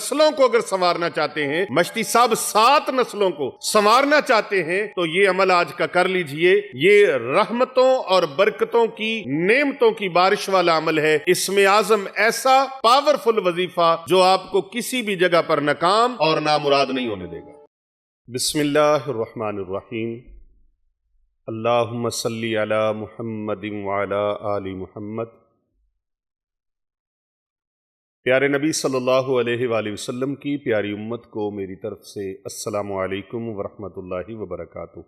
نسلوں کو اگر سنوارنا چاہتے ہیں، مشتی صاحب 7 نسلوں کو سنوارنا چاہتے ہیں، تو یہ عمل آج کا کر لیجئے۔ یہ رحمتوں اور برکتوں کی، نعمتوں کی بارش والا عمل ہے، اسم اعظم ایسا پاورفل وظیفہ جو آپ کو کسی بھی جگہ پر ناکام اور نامراد نہیں ہونے دے گا۔ بسم اللہ الرحمن الرحیم۔ اللہم صلی علی محمد وعلی آل محمد۔ پیارے نبی صلی اللہ علیہ وآلہ وسلم کی پیاری امت کو میری طرف سے السلام علیکم ورحمۃ اللہ وبرکاتہ۔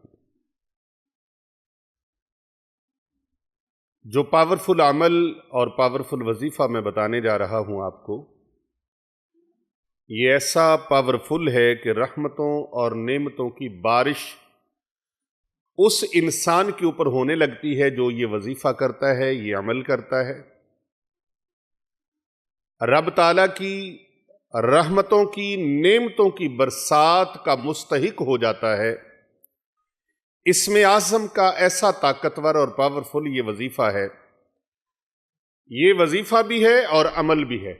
جو پاورفل عمل اور پاورفل وظیفہ میں بتانے جا رہا ہوں آپ کو، یہ ایسا پاورفل ہے کہ رحمتوں اور نعمتوں کی بارش اس انسان کے اوپر ہونے لگتی ہے جو یہ وظیفہ کرتا ہے، یہ عمل کرتا ہے۔ رب تعالیٰ کی رحمتوں کی، نعمتوں کی برسات کا مستحق ہو جاتا ہے۔ اسم اعظم کا ایسا طاقتور اور پاورفل یہ وظیفہ ہے۔ یہ وظیفہ بھی ہے اور عمل بھی ہے۔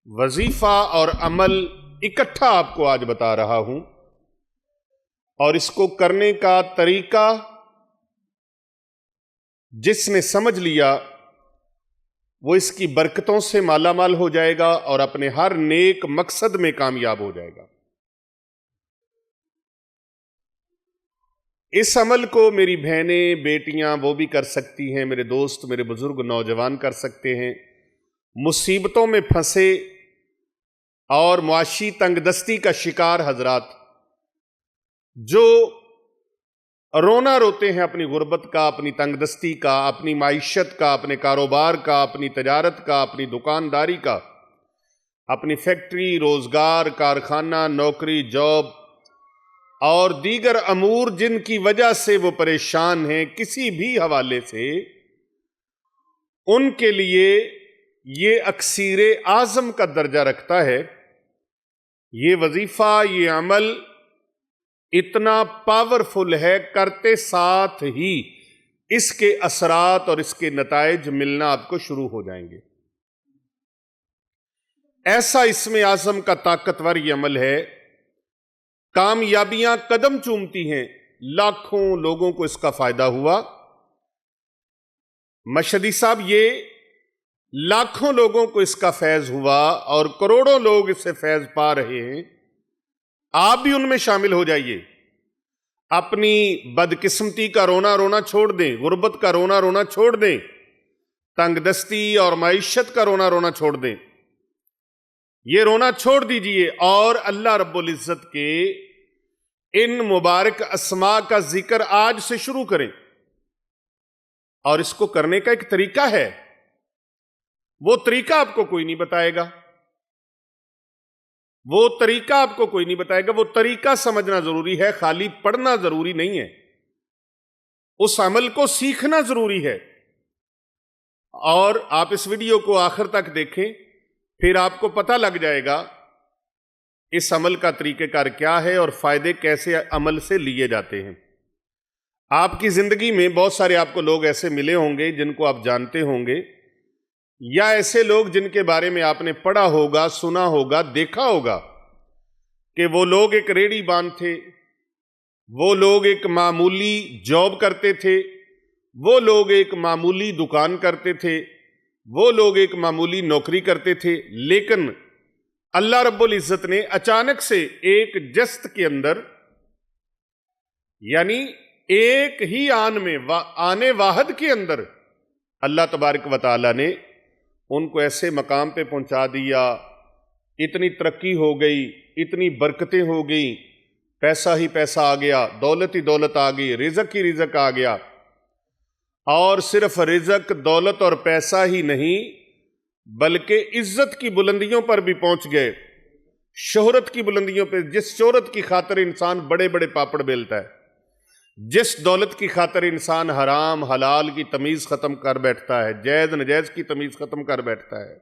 وظیفہ اور عمل اکٹھا آپ کو آج بتا رہا ہوں، اور اس کو کرنے کا طریقہ جس نے سمجھ لیا وہ اس کی برکتوں سے مالا مال ہو جائے گا اور اپنے ہر نیک مقصد میں کامیاب ہو جائے گا۔ اس عمل کو میری بہنیں، بیٹیاں وہ بھی کر سکتی ہیں، میرے دوست، میرے بزرگ نوجوان کر سکتے ہیں۔ مصیبتوں میں پھنسے اور معاشی تنگ دستی کا شکار حضرات جو رونا روتے ہیں اپنی غربت کا، اپنی تنگ دستی کا، اپنی معیشت کا، اپنے کاروبار کا، اپنی تجارت کا، اپنی دکانداری کا، اپنی فیکٹری، روزگار، کارخانہ، نوکری، جاب اور دیگر امور جن کی وجہ سے وہ پریشان ہیں کسی بھی حوالے سے، ان کے لیے یہ اکسیر اعظم کا درجہ رکھتا ہے۔ یہ وظیفہ، یہ عمل اتنا پاورفل ہے، کرتے ساتھ ہی اس کے اثرات اور اس کے نتائج ملنا آپ کو شروع ہو جائیں گے۔ ایسا اسم اعظم کا طاقتور یہ عمل ہے، کامیابیاں قدم چومتی ہیں، لاکھوں لوگوں کو اس کا فائدہ ہوا۔ مشہدی صاحب، یہ لاکھوں لوگوں کو اس کا فیض ہوا اور کروڑوں لوگ اس سے فیض پا رہے ہیں۔ آپ بھی ان میں شامل ہو جائیے۔ اپنی بدقسمتی کا رونا رونا چھوڑ دیں، غربت کا رونا رونا چھوڑ دیں، تنگ دستی اور معیشت کا رونا رونا چھوڑ دیں۔ یہ رونا چھوڑ دیجئے اور اللہ رب العزت کے ان مبارک اسماء کا ذکر آج سے شروع کریں۔ اور اس کو کرنے کا ایک طریقہ ہے، وہ طریقہ آپ کو کوئی نہیں بتائے گا، وہ طریقہ آپ کو کوئی نہیں بتائے گا، وہ طریقہ سمجھنا ضروری ہے، خالی پڑھنا ضروری نہیں ہے، اس عمل کو سیکھنا ضروری ہے۔ اور آپ اس ویڈیو کو آخر تک دیکھیں، پھر آپ کو پتہ لگ جائے گا اس عمل کا طریقہ کار کیا ہے اور فائدے کیسے عمل سے لیے جاتے ہیں۔ آپ کی زندگی میں بہت سارے آپ کو لوگ ایسے ملے ہوں گے جن کو آپ جانتے ہوں گے، یا ایسے لوگ جن کے بارے میں آپ نے پڑھا ہوگا، سنا ہوگا، دیکھا ہوگا کہ وہ لوگ ایک ریڑھی باندھ تھے، وہ لوگ ایک معمولی جاب کرتے تھے، وہ لوگ ایک معمولی دکان کرتے تھے، وہ لوگ ایک معمولی نوکری کرتے تھے، لیکن اللہ رب العزت نے اچانک سے ایک جست کے اندر، یعنی ایک ہی آنے واحد کے اندر اللہ تبارک و تعالی نے ان کو ایسے مقام پہ پہنچا دیا، اتنی ترقی ہو گئی، اتنی برکتیں ہو گئی، پیسہ ہی پیسہ آ گیا، دولت ہی دولت آ گئی، رزق ہی رزق آ گیا، اور صرف رزق، دولت اور پیسہ ہی نہیں بلکہ عزت کی بلندیوں پر بھی پہنچ گئے، شہرت کی بلندیوں پہ، جس شہرت کی خاطر انسان بڑے بڑے پاپڑ بیلتا ہے، جس دولت کی خاطر انسان حرام حلال کی تمیز ختم کر بیٹھتا ہے، جائز نجائز کی تمیز ختم کر بیٹھتا ہے،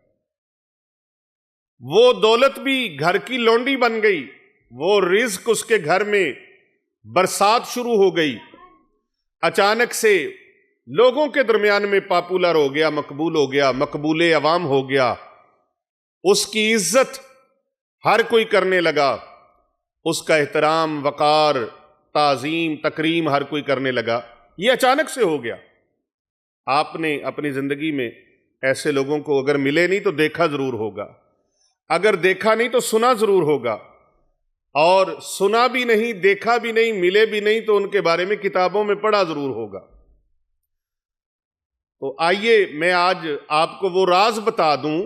وہ دولت بھی گھر کی لونڈی بن گئی، وہ رزق اس کے گھر میں برسات شروع ہو گئی، اچانک سے لوگوں کے درمیان میں پاپولر ہو گیا، مقبول ہو گیا، مقبول عوام ہو گیا، اس کی عزت ہر کوئی کرنے لگا، اس کا احترام، وقار، تعظیم، تکریم ہر کوئی کرنے لگا۔ یہ اچانک سے ہو گیا۔ آپ نے اپنی زندگی میں ایسے لوگوں کو اگر ملے نہیں تو دیکھا ضرور ہوگا، اگر دیکھا نہیں تو سنا ضرور ہوگا، اور سنا بھی نہیں، دیکھا بھی نہیں، ملے بھی نہیں تو ان کے بارے میں کتابوں میں پڑھا ضرور ہوگا۔ تو آئیے میں آج آپ کو وہ راز بتا دوں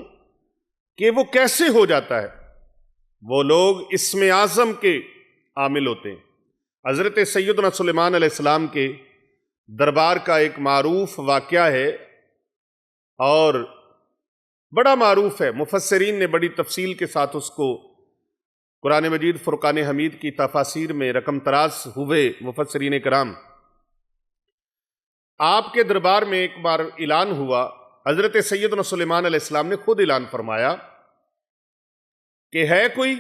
کہ وہ کیسے ہو جاتا ہے۔ وہ لوگ اسم اعظم کے عامل ہوتے ہیں۔ حضرت سیدنا سلیمان علیہ السلام کے دربار کا ایک معروف واقعہ ہے اور بڑا معروف ہے، مفسرین نے بڑی تفصیل کے ساتھ اس کو قرآن مجید فرقان حمید کی تفاسیر میں رقم تراز ہوئے مفسرین کرام۔ آپ کے دربار میں ایک بار اعلان ہوا، حضرت سیدنا سلیمان علیہ السلام نے خود اعلان فرمایا کہ ہے کوئی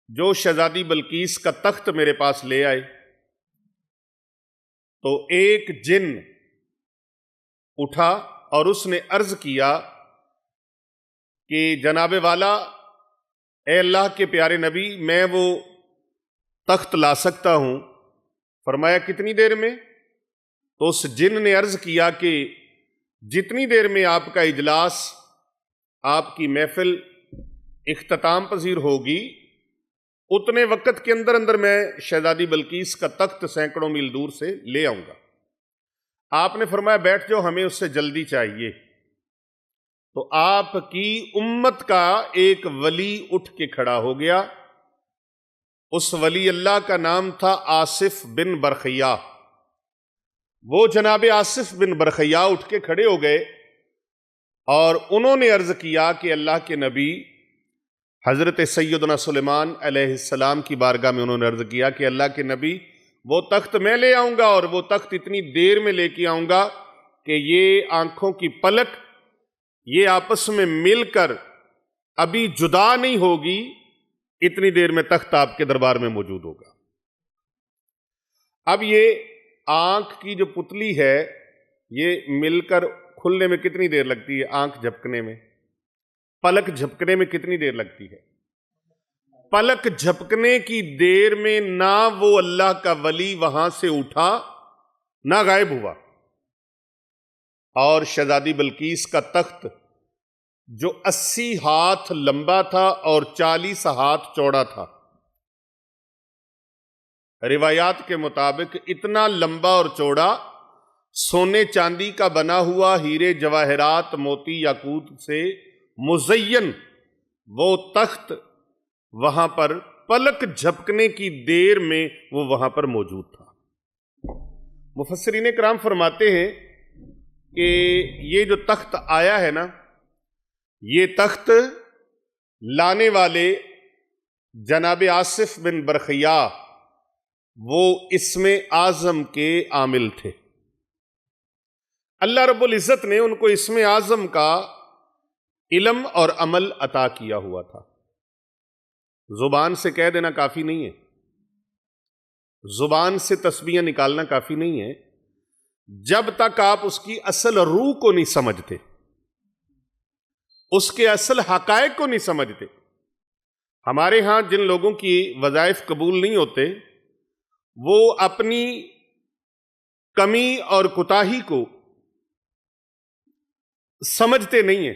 جو شہزادی بلقیس کا تخت میرے پاس لے آئے۔ تو ایک جن اٹھا اور اس نے عرض کیا کہ جناب والا، اے اللہ کے پیارے نبی، میں وہ تخت لا سکتا ہوں۔ فرمایا کتنی دیر میں؟ تو اس جن نے عرض کیا کہ جتنی دیر میں آپ کا اجلاس، آپ کی محفل اختتام پذیر ہوگی، اتنے وقت کے اندر اندر میں شہزادی بلقیس کا تخت سینکڑوں میل دور سے لے آؤں گا۔ آپ نے فرمایا بیٹھ جاؤ، ہمیں اس سے جلدی چاہیے۔ تو آپ کی امت کا ایک ولی اٹھ کے کھڑا ہو گیا۔ اس ولی اللہ کا نام تھا آصف بن برخیا۔ وہ جناب آصف بن برخیا اٹھ کے کھڑے ہو گئے اور انہوں نے عرض کیا کہ اللہ کے نبی، حضرت سیدنا سلیمان علیہ السلام کی بارگاہ میں انہوں نے عرض کیا کہ اللہ کے نبی، وہ تخت میں لے آؤں گا، اور وہ تخت اتنی دیر میں لے کے آؤں گا کہ یہ آنکھوں کی پلک یہ آپس میں مل کر ابھی جدا نہیں ہوگی، اتنی دیر میں تخت آپ کے دربار میں موجود ہوگا۔ اب یہ آنکھ کی جو پتلی ہے، یہ مل کر کھلنے میں کتنی دیر لگتی ہے؟ آنکھ جھپکنے میں، پلک جھپکنے میں کتنی دیر لگتی ہے؟ پلک جھپکنے کی دیر میں نہ وہ اللہ کا ولی وہاں سے اٹھا نہ غائب ہوا، اور شہزادی بلقیس کا تخت جو 80 ہاتھ لمبا تھا اور 40 ہاتھ چوڑا تھا، روایات کے مطابق اتنا لمبا اور چوڑا، سونے چاندی کا بنا ہوا، ہیرے جواہرات موتی یاقوت سے مزین وہ تخت وہاں پر پلک جھپکنے کی دیر میں وہ وہاں پر موجود تھا۔ مفسرین کرام فرماتے ہیں کہ یہ جو تخت آیا ہے نا، یہ تخت لانے والے جناب آصف بن برخیا وہ اسم اعظم کے عامل تھے۔ اللہ رب العزت نے ان کو اسم اعظم کا علم اور عمل عطا کیا ہوا تھا۔ زبان سے کہہ دینا کافی نہیں ہے، زبان سے تسبیحیں نکالنا کافی نہیں ہے، جب تک آپ اس کی اصل روح کو نہیں سمجھتے، اس کے اصل حقائق کو نہیں سمجھتے۔ ہمارے ہاں جن لوگوں کی وظائف قبول نہیں ہوتے، وہ اپنی کمی اور کوتاہی کو سمجھتے نہیں ہیں،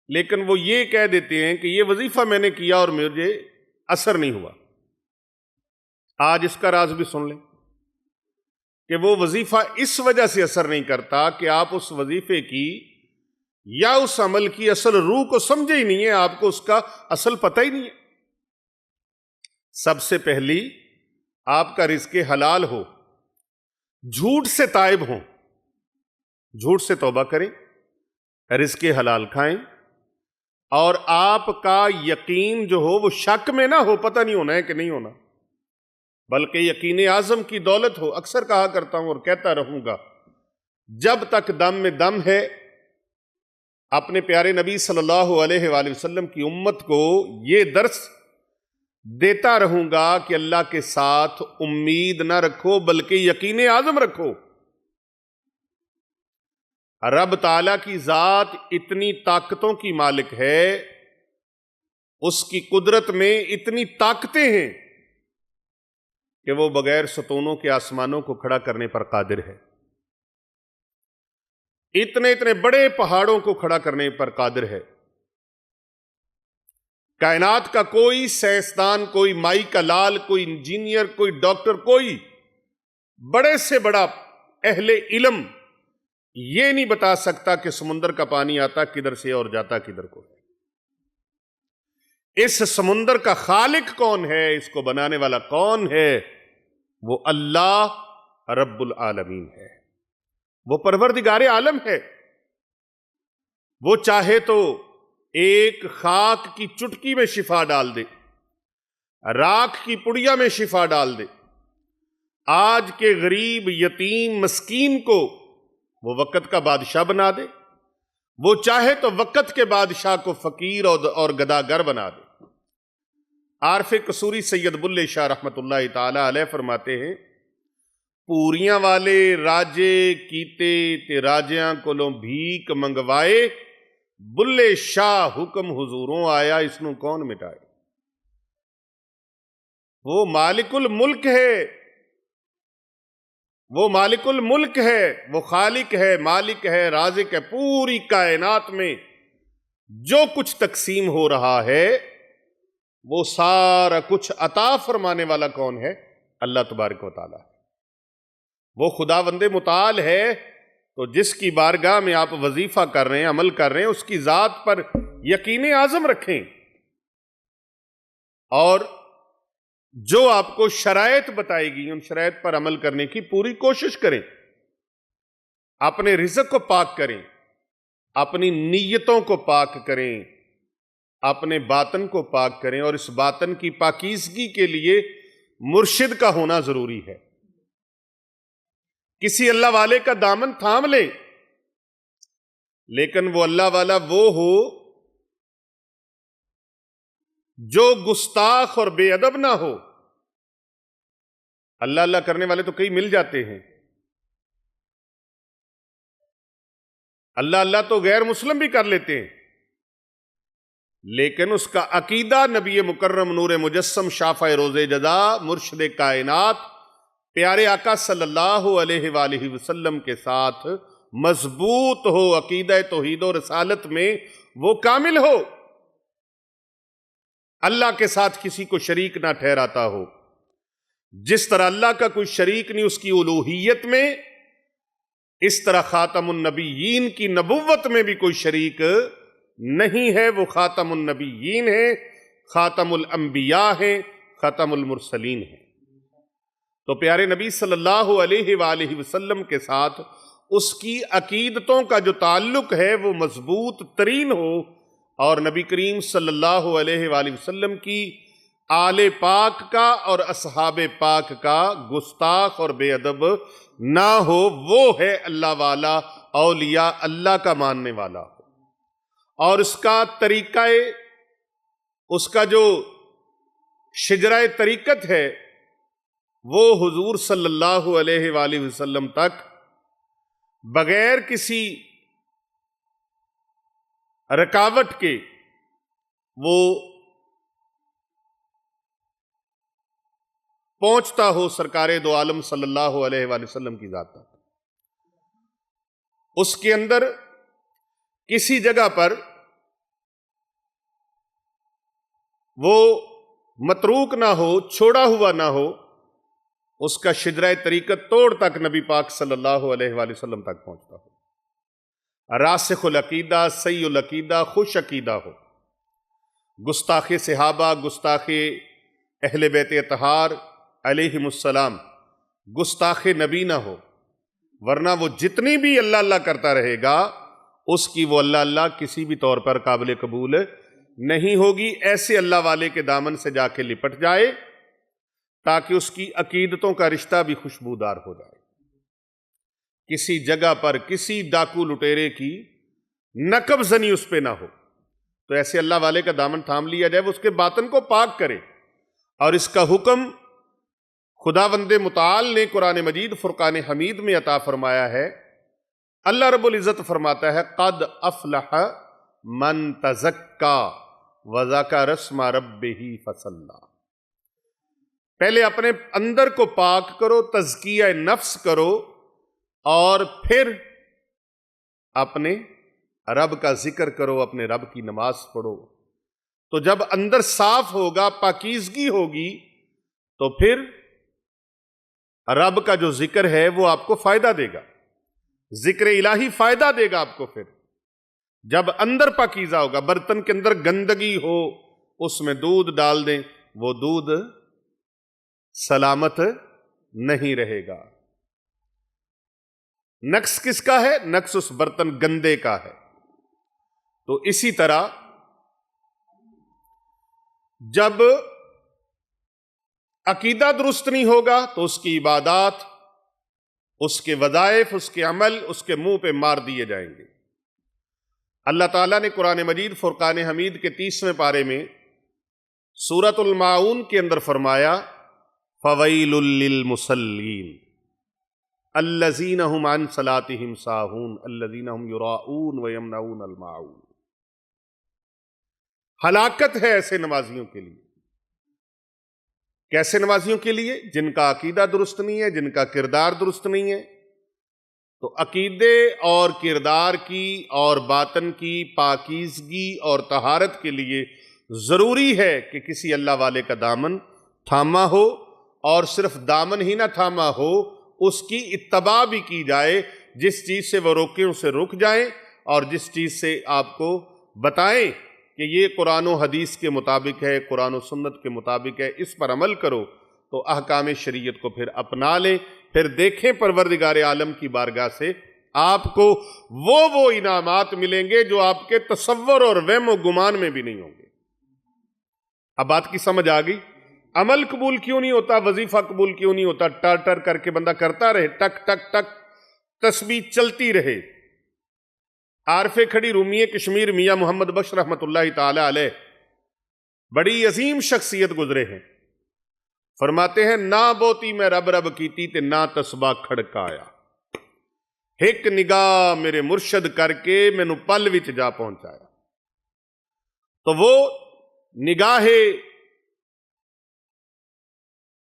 لیکن وہ یہ کہہ دیتے ہیں کہ یہ وظیفہ میں نے کیا اور مجھے اثر نہیں ہوا۔ آج اس کا راز بھی سن لیں کہ وہ وظیفہ اس وجہ سے اثر نہیں کرتا کہ آپ اس وظیفے کی یا اس عمل کی اصل روح کو سمجھے ہی نہیں ہے، آپ کو اس کا اصل پتہ ہی نہیں ہے۔ سب سے پہلی آپ کا رزق حلال ہو، جھوٹ سے تائب ہوں، جھوٹ سے توبہ کریں، رزق حلال کھائیں، اور آپ کا یقین جو ہو وہ شک میں نہ ہو، پتہ نہیں ہونا ہے کہ نہیں ہونا، بلکہ یقین اعظم کی دولت ہو۔ اکثر کہا کرتا ہوں اور کہتا رہوں گا، جب تک دم میں دم ہے اپنے پیارے نبی صلی اللہ علیہ وآلہ وسلم کی امت کو یہ درس دیتا رہوں گا کہ اللہ کے ساتھ امید نہ رکھو بلکہ یقین اعظم رکھو۔ رب تعالیٰ کی ذات اتنی طاقتوں کی مالک ہے، اس کی قدرت میں اتنی طاقتیں ہیں کہ وہ بغیر ستونوں کے آسمانوں کو کھڑا کرنے پر قادر ہے، اتنے اتنے بڑے پہاڑوں کو کھڑا کرنے پر قادر ہے۔ کائنات کا کوئی سائنسدان، کوئی مائی کا لال، کوئی انجینئر، کوئی ڈاکٹر، کوئی بڑے سے بڑا اہل علم یہ نہیں بتا سکتا کہ سمندر کا پانی آتا کدھر سے اور جاتا کدھر کو ہے۔ اس سمندر کا خالق کون ہے، اس کو بنانے والا کون ہے؟ وہ اللہ رب العالمین ہے، وہ پروردگار عالم ہے۔ وہ چاہے تو ایک خاک کی چٹکی میں شفا ڈال دے، راکھ کی پڑیا میں شفا ڈال دے، آج کے غریب یتیم مسکین کو وہ وقت کا بادشاہ بنا دے، وہ چاہے تو وقت کے بادشاہ کو فقیر اور گداگر بنا دے۔ عارف قصوری سید بلے شاہ رحمت اللہ تعالی علیہ فرماتے ہیں، پوریاں والے راجے کیتے تے راجیاں کولوں بھیک منگوائے، بلے شاہ حکم حضوروں آیا اس نو کون مٹائے۔ وہ مالک الملک ہے، وہ مالک الملک ہے، وہ خالق ہے، مالک ہے، رازق ہے۔ پوری کائنات میں جو کچھ تقسیم ہو رہا ہے وہ سارا کچھ عطا فرمانے والا کون ہے؟ اللہ تبارک و تعالی ہے۔ وہ خداوند متعال ہے، تو جس کی بارگاہ میں آپ وظیفہ کر رہے ہیں، عمل کر رہے ہیں، اس کی ذات پر یقین اعظم رکھیں، اور جو آپ کو شرائط بتائے گی ان شرائط پر عمل کرنے کی پوری کوشش کریں۔ اپنے رزق کو پاک کریں، اپنی نیتوں کو پاک کریں، اپنے باطن کو پاک کریں، اور اس باطن کی پاکیزگی کے لیے مرشد کا ہونا ضروری ہے۔ کسی اللہ والے کا دامن تھام لیں، لیکن وہ اللہ والا وہ ہو جو گستاخ اور بے ادب نہ ہو۔ اللہ اللہ کرنے والے تو کئی مل جاتے ہیں، اللہ اللہ تو غیر مسلم بھی کر لیتے ہیں، لیکن اس کا عقیدہ نبی مکرم نور مجسم شافع روز جزا مرشد کائنات پیارے آقا صلی اللہ علیہ وآلہ وسلم کے ساتھ مضبوط ہو، عقیدہ توحید و رسالت میں وہ کامل ہو، اللہ کے ساتھ کسی کو شریک نہ ٹھہراتا ہو۔ جس طرح اللہ کا کوئی شریک نہیں اس کی الوہیت میں، اس طرح خاتم النبیین کی نبوت میں بھی کوئی شریک نہیں ہے۔ وہ خاتم النبیین ہے، خاتم الانبیاء ہیں، خاتم المرسلین ہیں۔ تو پیارے نبی صلی اللہ علیہ وآلہ وسلم کے ساتھ اس کی عقیدتوں کا جو تعلق ہے وہ مضبوط ترین ہو، اور نبی کریم صلی اللہ علیہ وآلہ وسلم کی آل پاک کا اور اصحاب پاک کا گستاخ اور بے ادب نہ ہو۔ وہ ہے اللہ والا، اولیاء اللہ کا ماننے والا ہو، اور اس کا طریقہ، اس کا جو شجرہ طریقت ہے وہ حضور صلی اللہ علیہ وآلہ وسلم تک بغیر کسی رکاوٹ کے وہ پہنچتا ہو سرکار دو عالم صلی اللہ علیہ وآلہ وسلم کی ذات تک۔ اس کے اندر کسی جگہ پر وہ متروک نہ ہو، چھوڑا ہوا نہ ہو، اس کا شجرہ طریقت توڑ تک نبی پاک صلی اللہ علیہ وآلہ وسلم تک پہنچتا ہو۔ راسخ العقیدہ، صحیح العقیدہ، خوش عقیدہ ہو، گستاخ صحابہ، گستاخ اہل بیت اطہار علیہم السلام، گستاخ نبی نہ ہو، ورنہ وہ جتنی بھی اللہ اللہ کرتا رہے گا اس کی وہ اللہ اللہ کسی بھی طور پر قابل قبول نہیں ہوگی۔ ایسے اللہ والے کے دامن سے جا کے لپٹ جائے تاکہ اس کی عقیدتوں کا رشتہ بھی خوشبودار ہو جائے، کسی جگہ پر کسی ڈاکو لٹیرے کی نقب زنی اس پہ نہ ہو۔ تو ایسے اللہ والے کا دامن تھام لیا جائے، وہ اس کے باطن کو پاک کرے، اور اس کا حکم خداوند متعال نے قرآن مجید فرقان حمید میں عطا فرمایا ہے۔ اللہ رب العزت فرماتا ہے قد افلح من تزکا، وَذَكَرَ اسْمَ رَبِّهِ فَصَلَّى۔ پہلے اپنے اندر کو پاک کرو، تزکیہ نفس کرو، اور پھر اپنے رب کا ذکر کرو، اپنے رب کی نماز پڑھو۔ تو جب اندر صاف ہوگا، پاکیزگی ہوگی، تو پھر رب کا جو ذکر ہے وہ آپ کو فائدہ دے گا، ذکر الہی فائدہ دے گا آپ کو۔ پھر جب اندر پاکیزہ ہوگا، برتن کے اندر گندگی ہو اس میں دودھ ڈال دیں، وہ دودھ سلامت نہیں رہے گا۔ نقص کس کا ہے؟ نقص اس برتن گندے کا ہے۔ تو اسی طرح جب عقیدہ درست نہیں ہوگا تو اس کی عبادات، اس کے وظائف، اس کے عمل اس کے منہ پہ مار دیے جائیں گے۔ اللہ تعالیٰ نے قرآن مجید فرقان حمید کے 30ویں پارے میں سورۃ الماعون کے اندر فرمایا فَوَيْلٌ لِّلْمُصَلِّينَ الَّذِينَ هُمْ عَنْ صَلَاتِهِمْ سَاهُونَ الَّذِينَ هُمْ يُرَاءُونَ وَيَمْنَعُونَ الْمَاعُونَ۔ ہلاکت ہے ایسے نمازیوں کے لیے۔ کیسے نمازیوں کے لیے؟ جن کا عقیدہ درست نہیں ہے، جن کا کردار درست نہیں ہے۔ تو عقیدے اور کردار کی اور باطن کی پاکیزگی اور طہارت کے لیے ضروری ہے کہ کسی اللہ والے کا دامن تھاما ہو، اور صرف دامن ہی نہ تھاما ہو، اس کی اتباع بھی کی جائے۔ جس چیز سے وہ روکیں اسے رک جائیں، اور جس چیز سے آپ کو بتائیں کہ یہ قرآن و حدیث کے مطابق ہے، قرآن و سنت کے مطابق ہے، اس پر عمل کرو، تو احکام شریعت کو پھر اپنا لیں۔ پھر دیکھیں پروردگار عالم کی بارگاہ سے آپ کو وہ انعامات ملیں گے جو آپ کے تصور اور وہم و گمان میں بھی نہیں ہوں گے۔ اب بات کی سمجھ آ گئی؟ عمل قبول کیوں نہیں ہوتا؟ وظیفہ قبول کیوں نہیں ہوتا؟ ٹر ٹر کر کے بندہ کرتا رہے، ٹک ٹک ٹک تسبیح چلتی رہے۔ عارف کھڑی رومی کشمیر میاں محمد بخش رحمت اللہ تعالی علیہ بڑی عظیم شخصیت گزرے ہیں۔ فرماتے ہیں نہ بوتی میں رب رب کیتی تے نہ تسبیح کھڑکایا، ایک نگاہ میرے مرشد کر کے مینوں پل وچ جا پہنچایا۔ تو وہ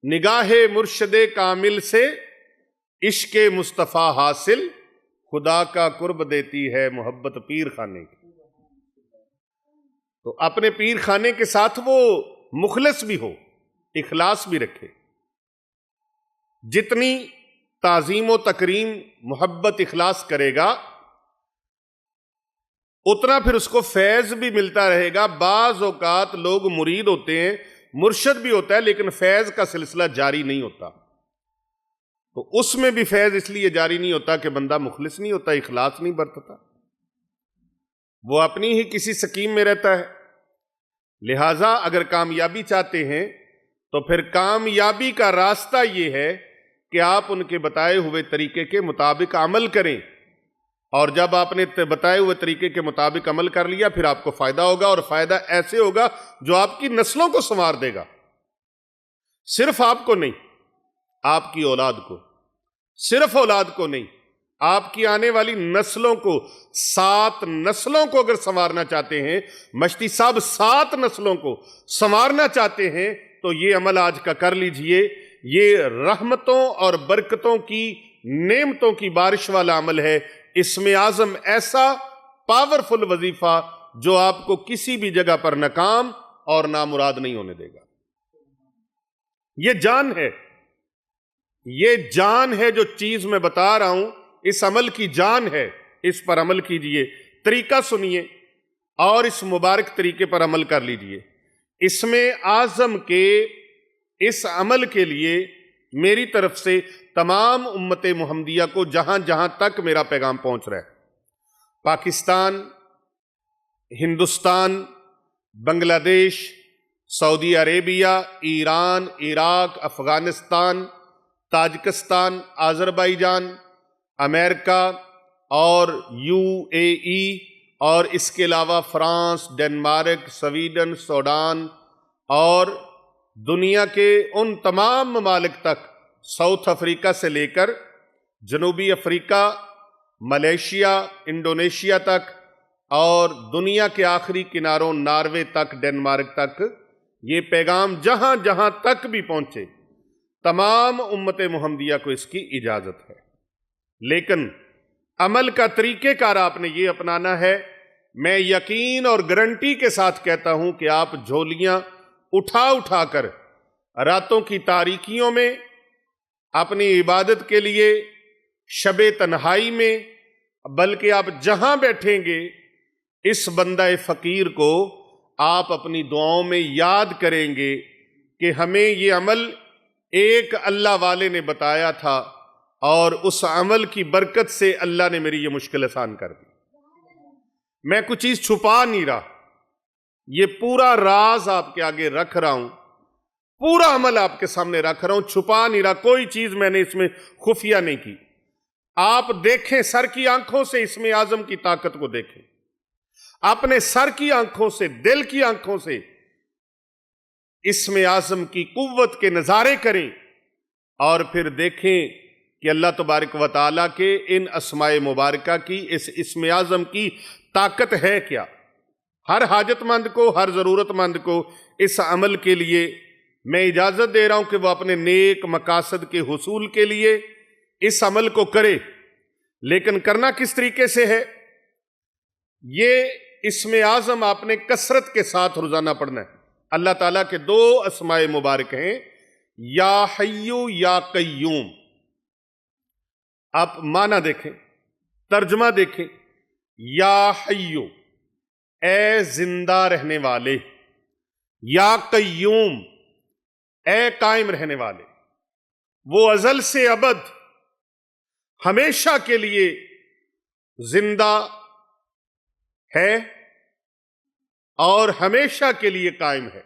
نگاہ مرشد کامل سے عشق مصطفیٰ حاصل، خدا کا قرب دیتی ہے محبت پیر خانے کی۔ تو اپنے پیر خانے کے ساتھ وہ مخلص بھی ہو، اخلاص بھی رکھے۔ جتنی تعظیم و تکریم محبت اخلاص کرے گا اتنا پھر اس کو فیض بھی ملتا رہے گا۔ بعض اوقات لوگ مرید ہوتے ہیں، مرشد بھی ہوتا ہے، لیکن فیض کا سلسلہ جاری نہیں ہوتا۔ تو اس میں بھی فیض اس لیے جاری نہیں ہوتا کہ بندہ مخلص نہیں ہوتا، اخلاص نہیں برتتا، وہ اپنی ہی کسی سکیم میں رہتا ہے۔ لہٰذا اگر کامیابی چاہتے ہیں تو پھر کامیابی کا راستہ یہ ہے کہ آپ ان کے بتائے ہوئے طریقے کے مطابق عمل کریں، اور جب آپ نے بتائے ہوئے طریقے کے مطابق عمل کر لیا پھر آپ کو فائدہ ہوگا، اور فائدہ ایسے ہوگا جو آپ کی نسلوں کو سنوار دے گا۔ صرف آپ کو نہیں، آپ کی اولاد کو، صرف اولاد کو نہیں، آپ کی آنے والی نسلوں کو، 7 نسلوں کو اگر سنوارنا چاہتے ہیں، مشتی صاحب 7 نسلوں کو سنوارنا چاہتے ہیں، تو یہ عمل آج کا کر لیجئے۔ یہ رحمتوں اور برکتوں کی، نعمتوں کی بارش والا عمل ہے۔ اس میں اعظم ایسا پاورفل وظیفہ جو آپ کو کسی بھی جگہ پر ناکام اور نامراد نہیں ہونے دے گا۔ یہ جان ہے، یہ جان ہے جو چیز میں بتا رہا ہوں، اس عمل کی جان ہے۔ اس پر عمل کیجئے، طریقہ سنیے اور اس مبارک طریقے پر عمل کر لیجئے۔ اس میں اعظم کے اس عمل کے لیے میری طرف سے تمام امت محمدیہ کو جہاں جہاں تک میرا پیغام پہنچ رہا ہے، پاکستان، ہندوستان، بنگلہ دیش، سعودی عربیہ، ایران، عراق، افغانستان، تاجکستان، آذربائیجان، امریکہ اور UAE، اور اس کے علاوہ فرانس، ڈنمارک، سویڈن، سوڈان، اور دنیا کے ان تمام ممالک تک، ساؤتھ افریقہ سے لے کر جنوبی افریقہ، ملیشیا، انڈونیشیا تک، اور دنیا کے آخری کناروں ناروے تک، ڈنمارک تک یہ پیغام جہاں جہاں تک بھی پہنچے، تمام امت محمدیہ کو اس کی اجازت ہے، لیکن عمل کا طریقہ کار آپ نے یہ اپنانا ہے۔ میں یقین اور گارنٹی کے ساتھ کہتا ہوں کہ آپ جھولیاں اٹھا اٹھا کر راتوں کی تاریکیوں میں اپنی عبادت کے لیے، شب تنہائی میں، بلکہ آپ جہاں بیٹھیں گے اس بندہ فقیر کو آپ اپنی دعاؤں میں یاد کریں گے کہ ہمیں یہ عمل ایک اللہ والے نے بتایا تھا اور اس عمل کی برکت سے اللہ نے میری یہ مشکل آسان کر دی۔ میں کچھ چیز چھپا نہیں رہا، یہ پورا راز آپ کے آگے رکھ رہا ہوں، پورا عمل آپ کے سامنے رکھ رہا ہوں، چھپا نہیں رہا، کوئی چیز میں نے اس میں خفیہ نہیں کی۔ آپ دیکھیں، سر کی آنکھوں سے اسم اعظم کی طاقت کو دیکھیں، اپنے سر کی آنکھوں سے، دل کی آنکھوں سے اسم اعظم کی قوت کے نظارے کریں، اور پھر دیکھیں کہ اللہ تبارک و تعالیٰ کے ان اسماء مبارکہ کی، اس اسم اعظم کی طاقت ہے کیا۔ ہر حاجت مند کو، ہر ضرورت مند کو اس عمل کے لیے میں اجازت دے رہا ہوں کہ وہ اپنے نیک مقاصد کے حصول کے لیے اس عمل کو کرے، لیکن کرنا کس طریقے سے ہے؟ یہ اسم اعظم آپ نے کثرت کے ساتھ روزانہ پڑھنا ہے۔ اللہ تعالیٰ کے 2 اسماء مبارک ہیں، یا حیو یا قیوم۔ آپ معنی دیکھیں، ترجمہ دیکھیں، یا حیو اے زندہ رہنے والے، یا قیوم اے قائم رہنے والے۔ وہ ازل سے ابد ہمیشہ کے لیے زندہ ہے اور ہمیشہ کے لیے قائم ہے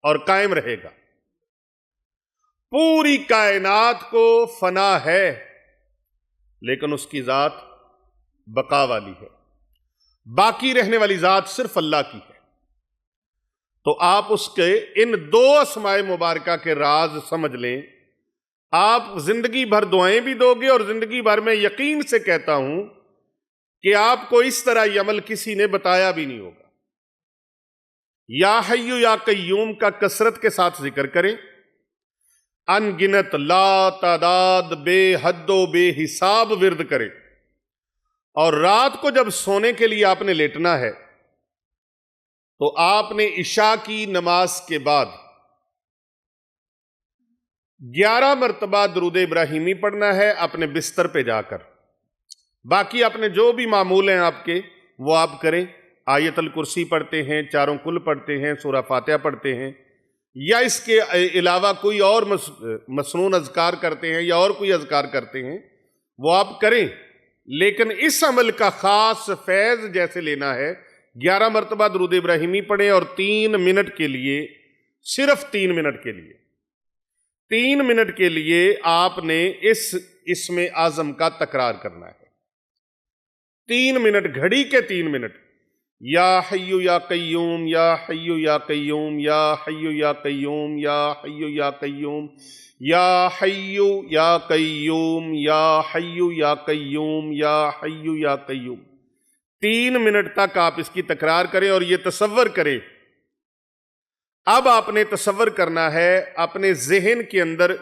اور قائم رہے گا۔ پوری کائنات کو فنا ہے لیکن اس کی ذات بقا والی ہے، باقی رہنے والی ذات صرف اللہ کی ہے۔ تو آپ اس کے ان 2 اسماء مبارکہ کے راز سمجھ لیں، آپ زندگی بھر دعائیں بھی دو گے، اور زندگی بھر میں یقین سے کہتا ہوں کہ آپ کو اس طرح یہ عمل کسی نے بتایا بھی نہیں ہوگا۔ یا حیو یا قیوم کا کثرت کے ساتھ ذکر کریں، ان گنت لا تعداد بے حد و بے حساب ورد کریں، اور رات کو جب سونے کے لیے آپ نے لیٹنا ہے تو آپ نے عشاء کی نماز کے بعد 11 مرتبہ درود ابراہیمی پڑھنا ہے اپنے بستر پہ جا کر۔ باقی اپنے جو بھی معمول ہیں آپ کے وہ آپ کریں، آیت الکرسی پڑھتے ہیں، چاروں کل پڑھتے ہیں، سورہ فاتحہ پڑھتے ہیں، یا اس کے علاوہ کوئی اور مسنون اذکار کرتے ہیں یا اور کوئی اذکار کرتے ہیں، وہ آپ کریں۔ لیکن اس عمل کا خاص فیض جیسے لینا ہے، 11 مرتبہ درود ابراہیمی پڑھیں اور 3 منٹ کے لیے، صرف 3 منٹ کے لیے، 3 منٹ کے لیے آپ نے اس اسم اعظم کا تکرار کرنا ہے۔ 3 منٹ، گھڑی کے 3 منٹ، یا حیو یا قیوم، یا حیو یا قیوم، یا حیو یا قیوم، یا حیو یا قیوم، یا حیو یا قیوم، یا حیو یا قیوم، یا حیو یا قیوم۔ 3 منٹ تک آپ اس کی تکرار کریں، اور یہ تصور کریں، اب آپ نے تصور کرنا ہے اپنے ذہن کے اندر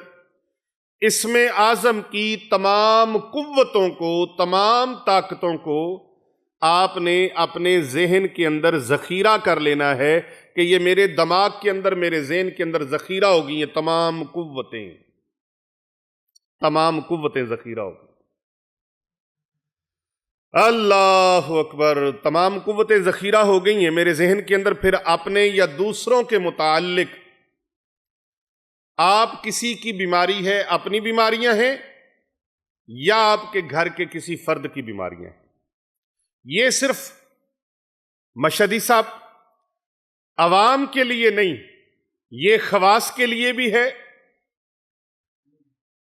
اسم اعظم کی تمام قوتوں کو، تمام طاقتوں کو آپ نے اپنے ذہن کے اندر ذخیرہ کر لینا ہے کہ یہ میرے دماغ کے اندر، میرے ذہن کے اندر ذخیرہ ہوگی، یہ تمام قوتیں ذخیرہ ہوگی۔ اللہ اکبر، تمام قوتیں ذخیرہ ہو گئی ہیں میرے ذہن کے اندر۔ پھر اپنے یا دوسروں کے متعلق، آپ کسی کی بیماری ہے، اپنی بیماریاں ہیں، یا آپ کے گھر کے کسی فرد کی بیماریاں ہیں، یہ صرف مشہدی صاحب عوام کے لیے نہیں، یہ خواص کے لیے بھی ہے،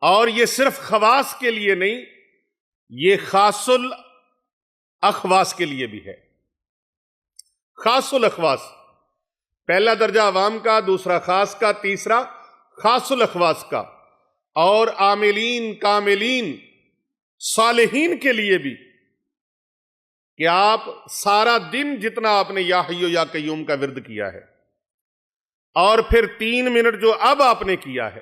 اور یہ صرف خواص کے لیے نہیں، یہ خاص الاخواص کے لیے بھی ہے۔ خاص الاخواص، پہلا درجہ عوام کا، دوسرا خاص کا، تیسرا خاص الاخواص کا، اور عاملین، کاملین، صالحین کے لیے بھی کہ آپ سارا دن جتنا آپ نے یا حیو یا قیوم کا ورد کیا ہے اور پھر 3 منٹ جو اب آپ نے کیا ہے،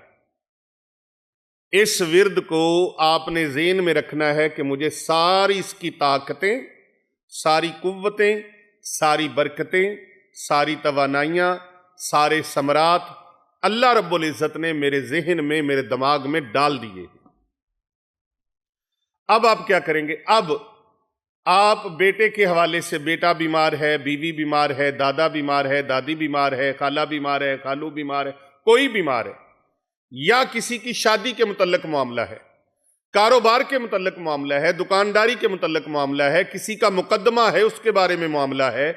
اس ورد کو آپ نے ذہن میں رکھنا ہے کہ مجھے ساری اس کی طاقتیں، ساری قوتیں، ساری برکتیں، ساری توانائیاں، سارے ثمرات اللہ رب العزت نے میرے ذہن میں، میرے دماغ میں ڈال دیے ہیں۔ اب آپ کیا کریں گے؟ اب آپ بیٹے کے حوالے سے، بیٹا بیمار ہے، بیوی بیمار ہے، دادا بیمار ہے، دادی بیمار ہے، خالہ بیمار ہے، خالو بیمار ہے، کوئی بیمار ہے، یا کسی کی شادی کے متعلق معاملہ ہے، کاروبار کے متعلق معاملہ ہے، دکانداری کے متعلق معاملہ ہے، کسی کا مقدمہ ہے اس کے بارے میں معاملہ ہے،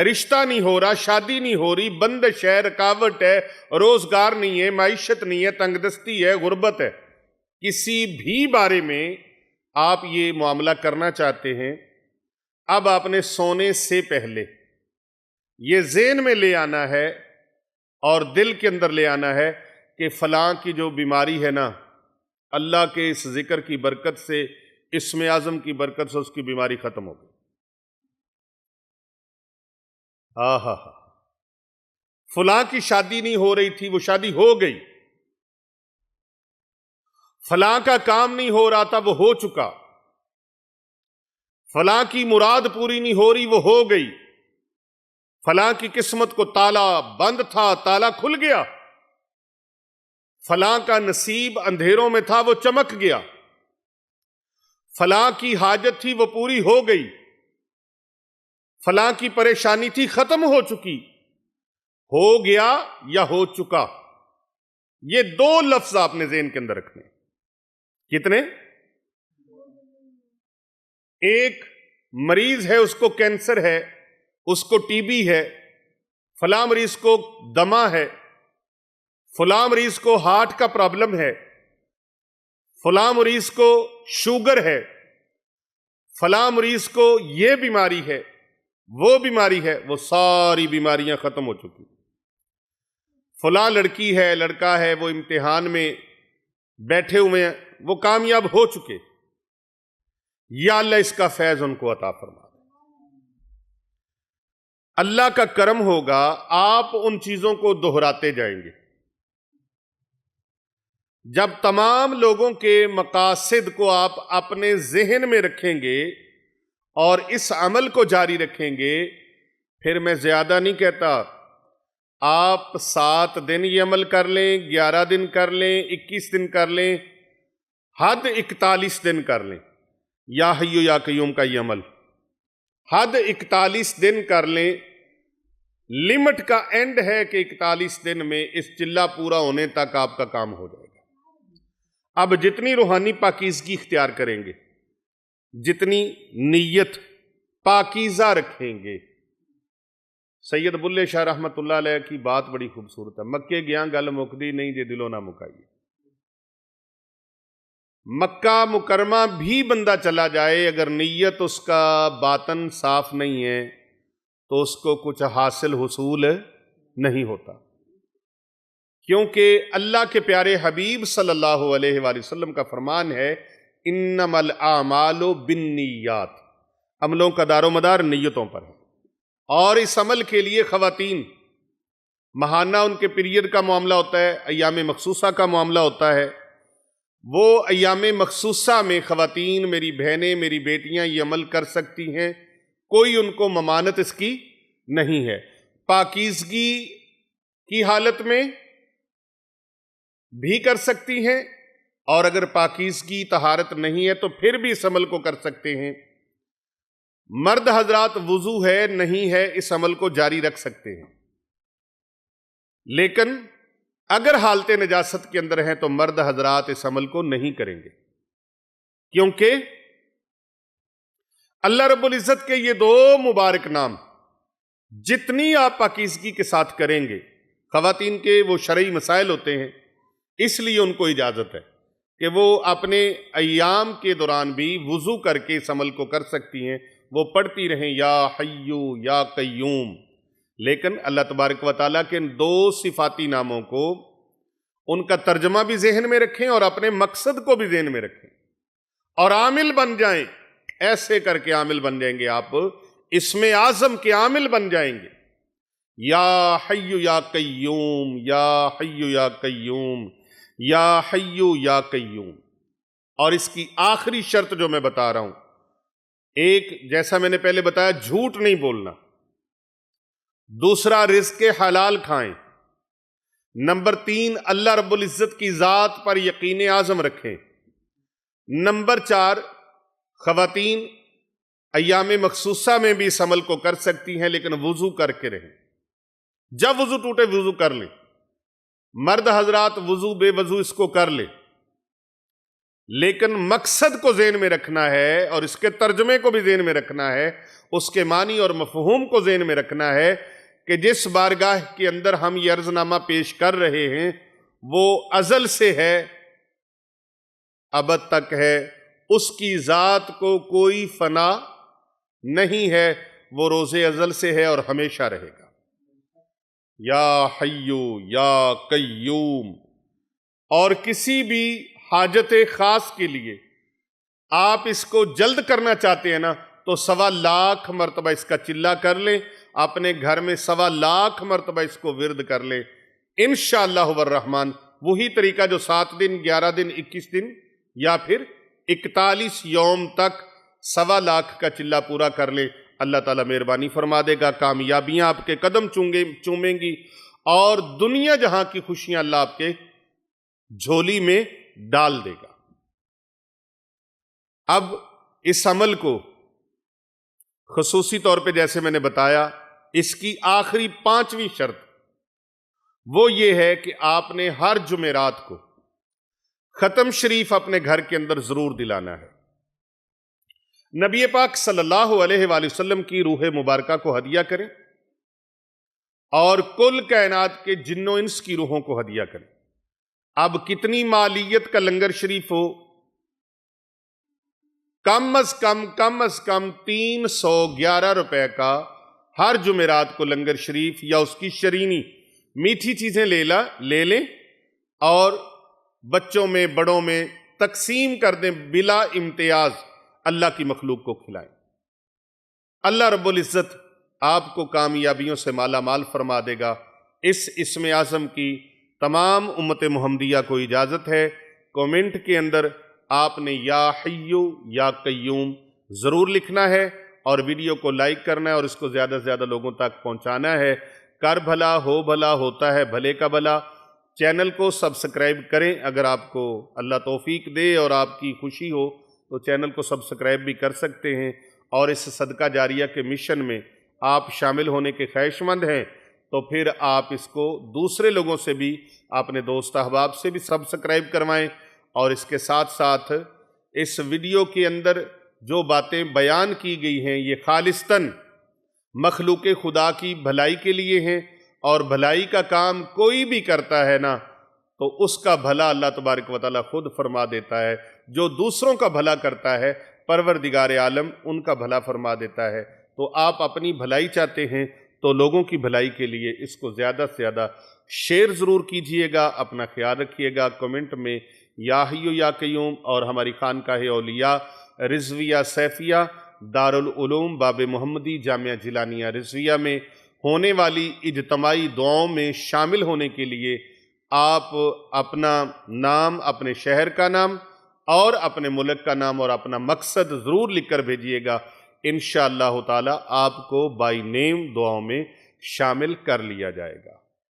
رشتہ نہیں ہو رہا، شادی نہیں ہو رہی، بندش ہے، رکاوٹ ہے، روزگار نہیں ہے، معیشت نہیں ہے، تنگ دستی ہے، غربت ہے، کسی بھی بارے میں آپ یہ معاملہ کرنا چاہتے ہیں، اب آپ نے سونے سے پہلے یہ ذہن میں لے آنا ہے اور دل کے اندر لے آنا ہے کہ فلاں کی جو بیماری ہے نا، اللہ کے اس ذکر کی برکت سے، اسم اعظم کی برکت سے اس کی بیماری ختم ہو گئی۔ فلاں کی شادی نہیں ہو رہی تھی، وہ شادی ہو گئی۔ فلاں کا کام نہیں ہو رہا تھا، وہ ہو چکا۔ فلاں کی مراد پوری نہیں ہو رہی، وہ ہو گئی۔ فلاں کی قسمت کو تالا بند تھا، تالا کھل گیا۔ فلاں کا نصیب اندھیروں میں تھا، وہ چمک گیا۔ فلاں کی حاجت تھی، وہ پوری ہو گئی۔ فلاں کی پریشانی تھی، ختم ہو چکی۔ ہو گیا یا ہو چکا، یہ 2 لفظ آپ نے ذہن کے اندر رکھنے۔ کتنے؟ ایک مریض ہے، اس کو کینسر ہے، اس کو ٹی بی ہے، فلاں مریض کو دمہ ہے، فلاں مریض کو ہارٹ کا پرابلم ہے، فلاں مریض کو شوگر ہے، فلاں مریض کو یہ بیماری ہے، وہ بیماری ہے، وہ ساری بیماریاں ختم ہو چکی۔ فلاں لڑکی ہے، لڑکا ہے، وہ امتحان میں بیٹھے ہوئے ہیں، وہ کامیاب ہو چکے۔ یا اللہ اس کا فیض ان کو عطا فرما دے۔ اللہ کا کرم ہوگا، آپ ان چیزوں کو دہراتے جائیں گے۔ جب تمام لوگوں کے مقاصد کو آپ اپنے ذہن میں رکھیں گے اور اس عمل کو جاری رکھیں گے، پھر میں زیادہ نہیں کہتا، آپ 7 دن یہ عمل کر لیں، 11 دن کر لیں، 21 دن کر لیں، حد 41 دن کر لیں، یا حیو یا قیوم کا یہ عمل حد 41 دن کر لیں۔ لمٹ کا اینڈ ہے کہ 41 دن میں اس چلہ پورا ہونے تک آپ کا کام ہو جائے گا۔ اب جتنی روحانی پاکیزگی اختیار کریں گے، جتنی نیت پاکیزہ رکھیں گے، سید بلے شاہ رحمت اللہ علیہ کی بات بڑی خوبصورت ہے، مکے گیاں گل مکدی نہیں جے دلوں نہ مکائیے۔ مکہ مکرمہ بھی بندہ چلا جائے، اگر نیت اس کا باطن صاف نہیں ہے تو اس کو کچھ حاصل حصول نہیں ہوتا، کیونکہ اللہ کے پیارے حبیب صلی اللہ علیہ وآلہ وسلم کا فرمان ہے، انما الاعمال بالنیات، عملوں کا دار و مدار نیتوں پر ہے۔ اور اس عمل کے لیے خواتین، ماہانہ ان کے پیریڈ کا معاملہ ہوتا ہے، ایام مخصوصہ کا معاملہ ہوتا ہے، وہ ایام مخصوصہ میں خواتین، میری بہنیں، میری بیٹیاں یہ عمل کر سکتی ہیں، کوئی ان کو ممانعت اس کی نہیں ہے۔ پاکیزگی کی حالت میں بھی کر سکتی ہیں، اور اگر پاکیزگی طہارت نہیں ہے تو پھر بھی اس عمل کو کر سکتے ہیں۔ مرد حضرات وضو ہے نہیں ہے، اس عمل کو جاری رکھ سکتے ہیں، لیکن اگر حالت نجاست کے اندر ہیں تو مرد حضرات اس عمل کو نہیں کریں گے، کیونکہ اللہ رب العزت کے یہ 2 مبارک نام جتنی آپ پاکیزگی کے ساتھ کریں گے، خواتین کے وہ شرعی مسائل ہوتے ہیں، اس لیے ان کو اجازت ہے کہ وہ اپنے ایام کے دوران بھی وضو کر کے اس عمل کو کر سکتی ہیں، وہ پڑھتی رہیں یا حیو یا قیوم۔ لیکن اللہ تبارک و تعالیٰ کے 2 صفاتی ناموں کو، ان کا ترجمہ بھی ذہن میں رکھیں اور اپنے مقصد کو بھی ذہن میں رکھیں، اور عامل بن جائیں۔ ایسے کر کے عامل بن جائیں گے، آپ اسم اعظم کے عامل بن جائیں گے۔ یا حی یا قیوم، یا حی یا قیوم، یا حی یا قیوم۔ اور اس کی آخری شرط جو میں بتا رہا ہوں، ایک جیسا میں نے پہلے بتایا جھوٹ نہیں بولنا، دوسرا رزق حلال کھائیں، نمبر 3 اللہ رب العزت کی ذات پر یقین اعظم رکھیں، نمبر 4 خواتین ایام مخصوصہ میں بھی اس عمل کو کر سکتی ہیں لیکن وضو کر کے رہیں، جب وضو ٹوٹے وضو کر لیں، مرد حضرات وضو بے وضو اس کو کر لیں، لیکن مقصد کو ذہن میں رکھنا ہے اور اس کے ترجمے کو بھی ذہن میں رکھنا ہے، اس کے معنی اور مفہوم کو ذہن میں رکھنا ہے کہ جس بارگاہ کے اندر ہم یہ عرض نامہ پیش کر رہے ہیں وہ ازل سے ہے، ابد تک ہے، اس کی ذات کو کوئی فنا نہیں ہے، وہ روز ازل سے ہے اور ہمیشہ رہے گا۔ یا حیو یا قیوم۔ اور کسی بھی حاجت خاص کے لیے آپ اس کو جلد کرنا چاہتے ہیں نا تو 1.25 لاکھ مرتبہ اس کا چلہ کر لیں، اپنے گھر میں 1.25 لاکھ مرتبہ اس کو ورد کر لیں، انشاءاللہ الرحمن وہی طریقہ جو 7 دن 11 دن 21 دن یا پھر 41 یوم تک 1.25 لاکھ کا چلہ پورا کر لیں، اللہ تعالیٰ مہربانی فرما دے گا، کامیابیاں آپ کے قدم چومیں گی اور دنیا جہاں کی خوشیاں اللہ آپ کے جھولی میں ڈال دے گا۔ اب اس عمل کو خصوصی طور پہ جیسے میں نے بتایا، اس کی آخری 5ویں شرط وہ یہ ہے کہ آپ نے ہر جمعرات کو ختم شریف اپنے گھر کے اندر ضرور دلانا ہے۔ نبی پاک صلی اللہ علیہ وآلہ وسلم کی روح مبارکہ کو ہدیہ کریں اور کل کائنات کے جن و انس کی روحوں کو ہدیہ کریں۔ اب کتنی مالیت کا لنگر شریف ہو؟ کم از کم 311 روپے کا ہر جمعرات کو لنگر شریف یا اس کی شرینی میٹھی چیزیں لے لیں اور بچوں میں بڑوں میں تقسیم کر دیں، بلا امتیاز اللہ کی مخلوق کو کھلائیں۔ اللہ رب العزت آپ کو کامیابیوں سے مالا مال فرما دے گا۔ اس اسم اعظم کی تمام امت محمدیہ کو اجازت ہے، کومنٹ کے اندر آپ نے یا حیو یا قیوم ضرور لکھنا ہے اور ویڈیو کو لائک کرنا ہے اور اس کو زیادہ سے زیادہ لوگوں تک پہنچانا ہے۔ کر بھلا ہو بھلا ہوتا ہے بھلے کا بھلا۔ چینل کو سبسکرائب کریں، اگر آپ کو اللہ توفیق دے اور آپ کی خوشی ہو تو چینل کو سبسکرائب بھی کر سکتے ہیں، اور اس صدقہ جاریہ کے مشن میں آپ شامل ہونے کے خواہش مند ہیں تو پھر آپ اس کو دوسرے لوگوں سے بھی، اپنے دوست احباب سے بھی سبسکرائب کروائیں، اور اس کے ساتھ ساتھ اس ویڈیو کے اندر جو باتیں بیان کی گئی ہیں یہ خالصتاً مخلوق خدا کی بھلائی کے لیے ہیں، اور بھلائی کا کام کوئی بھی کرتا ہے نا تو اس کا بھلا اللہ تبارک و تعالیٰ خود فرما دیتا ہے۔ جو دوسروں کا بھلا کرتا ہے پروردگار عالم ان کا بھلا فرما دیتا ہے۔ تو آپ اپنی بھلائی چاہتے ہیں تو لوگوں کی بھلائی کے لیے اس کو زیادہ سے زیادہ شیئر ضرور کیجئے گا۔ اپنا خیال رکھیے گا، کمنٹ میں یا حیو یا قیوم، اور ہماری خانقاہ اولیاء رضویہ سیفیہ دارالعلوم باب محمدی جامعہ جیلانیہ رضویہ میں ہونے والی اجتماعی دعاؤں میں شامل ہونے کے لیے آپ اپنا نام، اپنے شہر کا نام اور اپنے ملک کا نام اور اپنا مقصد ضرور لکھ کر بھیجیے گا۔ انشاءاللہ تعالی آپ کو بائی نیم دعاؤں میں شامل کر لیا جائے گا۔